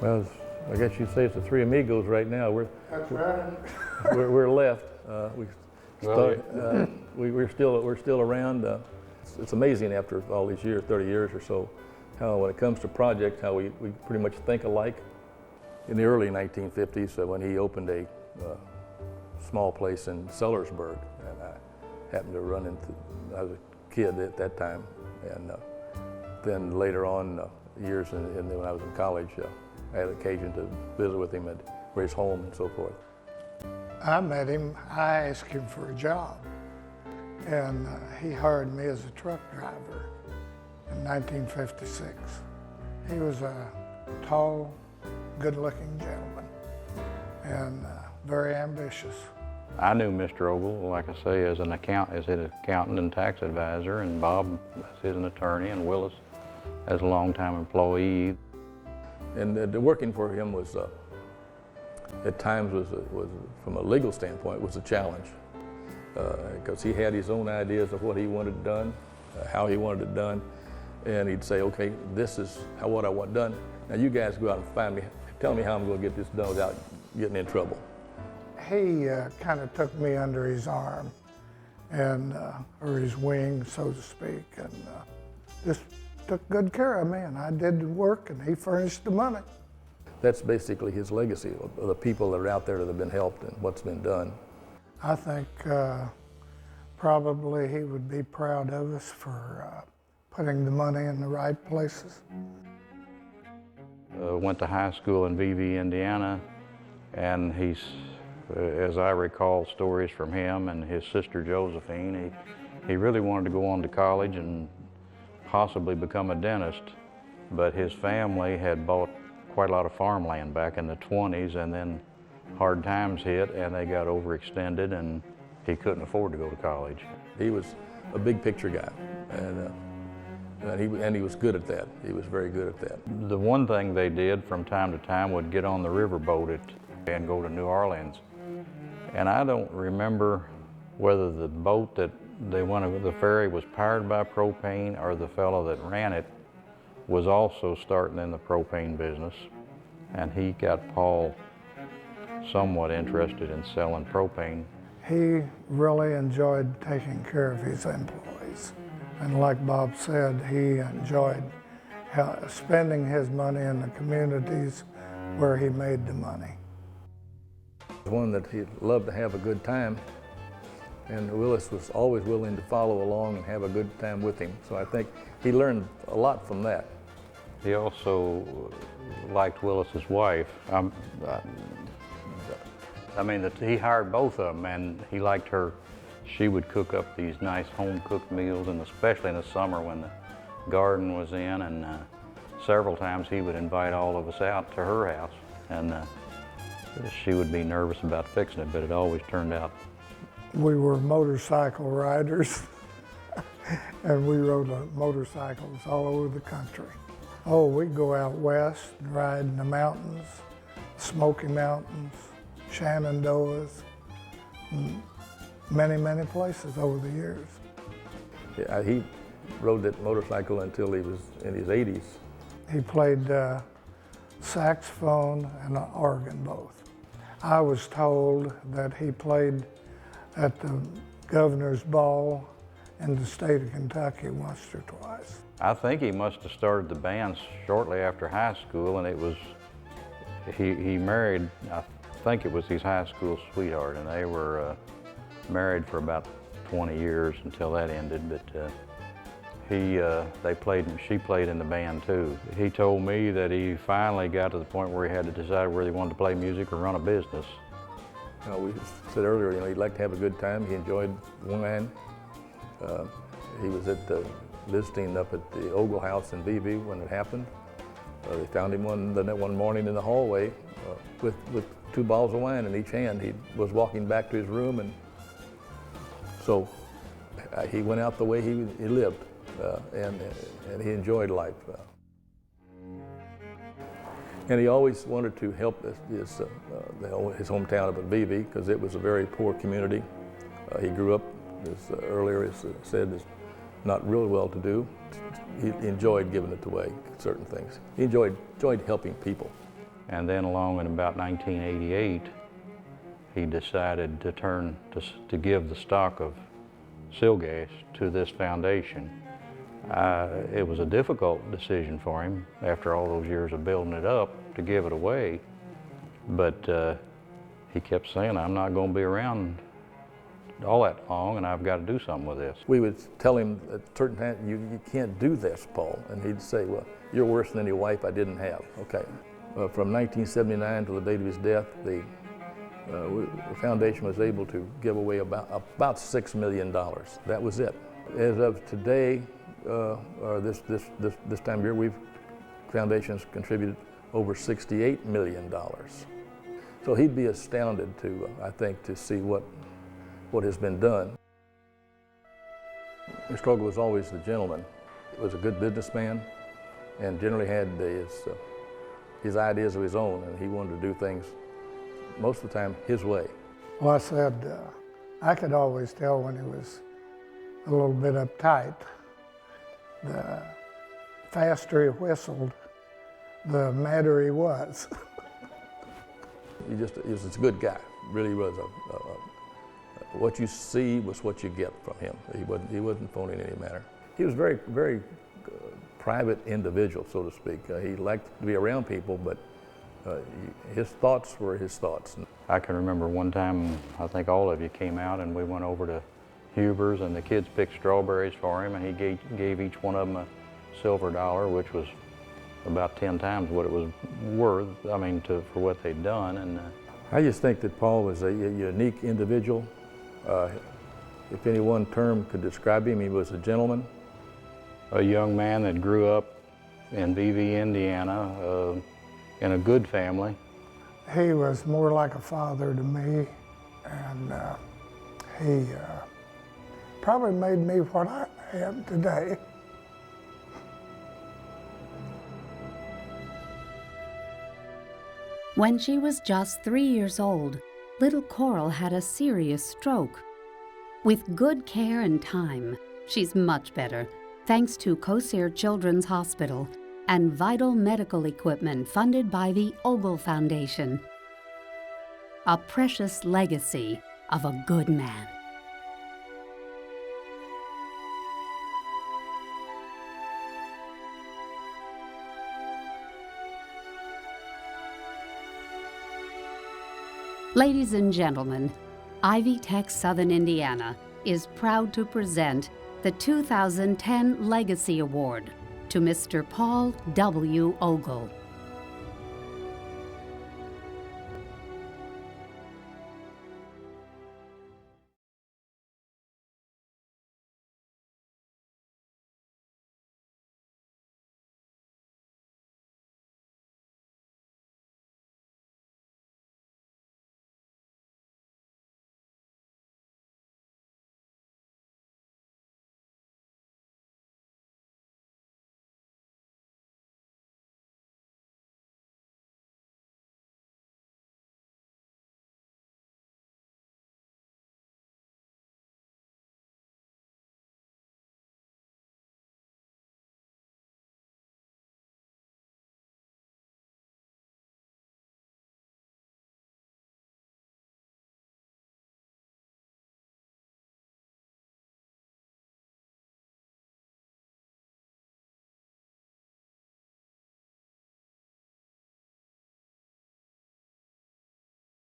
Well, I guess you'd say it's the three amigos right now. That's right. We're left. Well, We're still around. It's amazing after all these years, 30 years or so, how when it comes to projects, how we pretty much think alike. In the early 1950s, when he opened a small place in Sellersburg, and I happened to run into, I was a kid at that time, and then later on, years when I was in college, I had occasion to visit with him at his home and so forth. I met him, I asked him for a job, and he hired me as a truck driver in 1956. He was a tall, good-looking gentleman, and very ambitious. I knew Mr. Ogle, like I say, as an accountant and tax advisor, and Bob as an attorney, and Willis as a longtime employee. And working for him was, at times, was from a legal standpoint, was a challenge, because he had his own ideas of what he wanted done, how he wanted it done, and he'd say, okay, this is what I want done. Now you guys go out and tell me how I'm going to get this done without getting in trouble. He kind of took me under his arm, and or his wing, so to speak, and just took good care of me, and I did the work, and he furnished the money. That's basically his legacy of the people that are out there that have been helped and what's been done. I think probably he would be proud of us for putting the money in the right places. Went to high school in VV, Indiana, and he's, as I recall stories from him and his sister Josephine, he really wanted to go on to college and possibly become a dentist, but his family had bought quite a lot of farmland back in the 20s, and then hard times hit and they got overextended and he couldn't afford to go to college. He was a big picture guy, and he was good at that. He was very good at that. The one thing they did from time to time would get on the riverboat and go to New Orleans. And I don't remember whether the boat that they went with, the ferry, was powered by propane, or the fellow that ran it was also starting in the propane business. And he got Paul somewhat interested in selling propane. He really enjoyed taking care of his employees. And like Bob said, he enjoyed spending his money in the communities where he made the money. One that he loved to have a good time, and Willis was always willing to follow along and have a good time with him. So I think he learned a lot from that. He also liked Willis's wife. He hired both of them, and he liked her. She would cook up these nice home-cooked meals, and especially in the summer when the garden was in, and several times he would invite all of us out to her house, and she would be nervous about fixing it, but it always turned out. We were motorcycle riders, and we rode motorcycles all over the country. Oh, we'd go out west and ride in the mountains, Smoky Mountains, Shenandoahs, many, many places over the years. Yeah, he rode that motorcycle until he was in his 80s. He played saxophone and organ both. I was told that he played at the governor's ball in the state of Kentucky once or twice. I think he must have started the band shortly after high school, and it was, he married, I think it was his high school sweetheart, and they were married for about 20 years until that ended, but she played in the band too. He told me that he finally got to the point where he had to decide whether he wanted to play music or run a business. You know, we said earlier, he'd like to have a good time. He enjoyed wine. He was visiting up at the Ogle house in VV when it happened. They found him one morning in the hallway with 2 bottles of wine in each hand. He was walking back to his room, and so he went out the way he lived, and he enjoyed life. And he always wanted to help his hometown up in VV, because it was a very poor community. He grew up, as earlier said, not really well-to-do. He enjoyed giving it away, certain things. He enjoyed helping people. And then along in about 1988, he decided to give the stock of Silgas to this foundation. It was a difficult decision for him after all those years of building it up to give it away, but he kept saying, I'm not going to be around all that long, and I've got to do something with this. We would tell him at certain times, you can't do this, Paul. And he'd say, well, you're worse than any wife I didn't have. Okay. From 1979 to the date of his death, the foundation was able to give away about $6 million. That was it. As of today, or this time of year, foundations contributed over $68 million. So he'd be astounded to, I think, to see what has been done. Mr. Ogle was always the gentleman. He was a good businessman and generally had his ideas of his own, and he wanted to do things most of the time his way. Well, I said, I could always tell when he was a little bit uptight. The faster he whistled, the madder he was. He was a good guy, really was. What you see was what you get from him. He wasn't phony in any manner. He was very, very private individual, so to speak. He liked to be around people, but his thoughts were his thoughts. I can remember one time, I think all of you came out and we went over to Huber's and the kids picked strawberries for him, and he gave each one of them a silver dollar, which was about 10 times what it was worth, I mean, for what they'd done. And I just think that Paul was a unique individual. If any one term could describe him, he was a gentleman. A young man that grew up in VV, Indiana, in a good family. He was more like a father to me, and he probably made me what I am today. When she was just 3 years old, little Coral had a serious stroke. With good care and time, she's much better, thanks to Kosir Children's Hospital and vital medical equipment funded by the Ogle Foundation. A precious legacy of a good man. Ladies and gentlemen, Ivy Tech Southern Indiana is proud to present the 2010 Legacy Award to Mr. Paul W. Ogle.